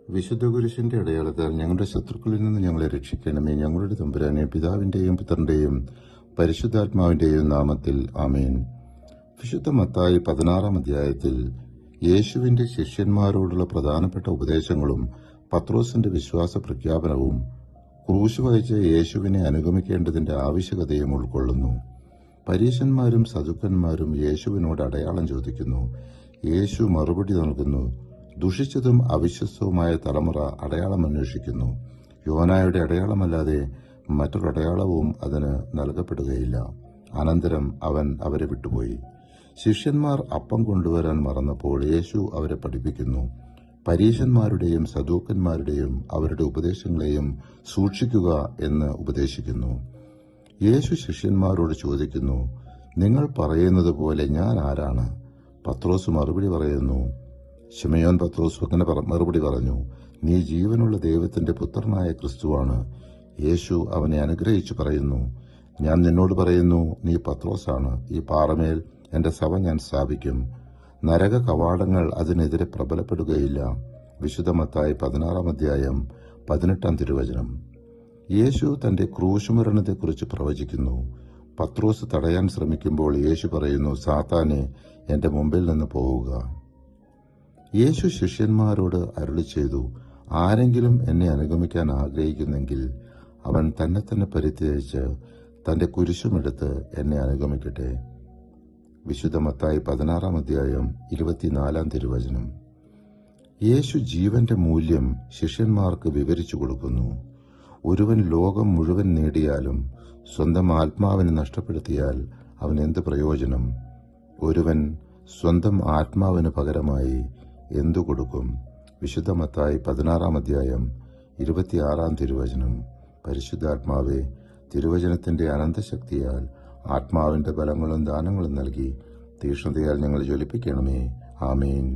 വിശുദ്ധ കുരിശിന്റെ അടയാളത്താൽ ഞങ്ങളുടെ ശത്രുക്കളിൽ നിന്ന് ഞങ്ങളെ രക്ഷിക്കണമേ. ഞങ്ങളുടെ തമ്പുരാനെ, പിതാവിന്റെയും പുത്രന്റെയും പരിശുദ്ധാത്മാവിന്റെയും നാമത്തിൽ ആമേൻ. വിശുദ്ധ മത്തായി 16-ാം അധ്യായത്തിൽ യേശുവിന്റെ ശിഷ്യന്മാരോടുള്ള പ്രധാനപ്പെട്ട ഉപദേശങ്ങളും പത്രോസിന്റെ വിശ്വാസ പ്രഖ്യാപനവും ക്രൂശ് വഹിച്ച യേശുവിനെ അനുഗമിക്കേണ്ടതിന്റെ ആവശ്യകതയും ഉൾക്കൊള്ളുന്നു. പരീശന്മാരും സദുക്കന്മാരും യേശുവിനോട് അടയാളം ചോദിക്കുന്നു. യേശു മറുപടി നൽകുന്നു. ദുഷിച്ചതും അവിശ്വസ്തവുമായ തലമുറ അടയാളം അന്വേഷിക്കുന്നു. യോനായുടെ അടയാളമല്ലാതെ മറ്റൊരടയാളവും അതിന് നൽകപ്പെടുകയില്ല. അനന്തരം അവൻ അവരെ വിട്ടുപോയി. ശിഷ്യന്മാർ അപ്പം കൊണ്ടുവരാൻ മറന്നപ്പോൾ യേശു അവരെ പഠിപ്പിക്കുന്നു. പരീശന്മാരുടെയും സദൂക്കന്മാരുടെയും അവരുടെ ഉപദേശങ്ങളെയും സൂക്ഷിക്കുക എന്ന് ഉപദേശിക്കുന്നു. യേശു ശിഷ്യന്മാരോട് ചോദിക്കുന്നു, നിങ്ങൾ പറയുന്നത് പോലെ ഞാൻ ആരാണ്? പത്രോസ് മറുപടി പറയുന്നു. ശിമയോൻ പത്രോസ് അങ്ങനെ മറുപടി പറഞ്ഞു, നീ ജീവനുള്ള ദൈവത്തിന്റെ പുത്രനായ ക്രിസ്തുവാണ്. യേശു അവനെ അനുഗ്രഹിച്ചു പറയുന്നു, ഞാൻ നിന്നോട് പറയുന്നു, നീ പത്രോസാണ്. ഈ പാറമേൽ എന്റെ സഭ ഞാൻ സ്ഥാപിക്കും. നരക കവാടങ്ങൾ അതിനെതിരെ പ്രബലപ്പെടുകയില്ല. വിശുദ്ധ മത്തായി 16-ാം അധ്യായം 18-ാം തിരുവചനം. യേശു തന്റെ ക്രൂശുമരണത്തെക്കുറിച്ച് പ്രവചിക്കുന്നു. പത്രോസ് തടയാൻ ശ്രമിക്കുമ്പോൾ യേശു പറയുന്നു, സാത്താനെ, എന്റെ മുമ്പിൽ നിന്ന് പോവുക. യേശു ശിഷ്യന്മാരോട് അരുളി ചെയ്തു, ആരെങ്കിലും എന്നെ അനുഗമിക്കാൻ ആഗ്രഹിക്കുന്നെങ്കിൽ അവൻ തന്നെ പരിത്യജിച്ച് തന്റെ കുരിശുമെടുത്ത് എന്നെ അനുഗമിക്കട്ടെ. വിശുദ്ധ മത്തായി 16-ാം അധ്യായം 24-ാം തിരുവചനം. യേശു ജീവന്റെ മൂല്യം ശിഷ്യന്മാർക്ക് വിവരിച്ചു കൊടുക്കുന്നു. ഒരുവൻ ലോകം മുഴുവൻ നേടിയാലും സ്വന്തം ആത്മാവിനെ നഷ്ടപ്പെടുത്തിയാൽ അവൻ എന്ത് പ്രയോജനം? ഒരുവൻ സ്വന്തം ആത്മാവിന് പകരമായി എന്തു കൊടുക്കും? വിശുദ്ധ മത്തായി 16-ാം അധ്യായം 26-ാം തിരുവചനം. പരിശുദ്ധാത്മാവെ, തിരുവചനത്തിന്റെ അനന്തശക്തിയാൽ ആത്മാവിന്റെ ബലങ്ങളും ദാനങ്ങളും നൽകി തീക്ഷ്ണതയാൽ ഞങ്ങൾ ജ്വലിപ്പിക്കണമേ. ആമേൻ.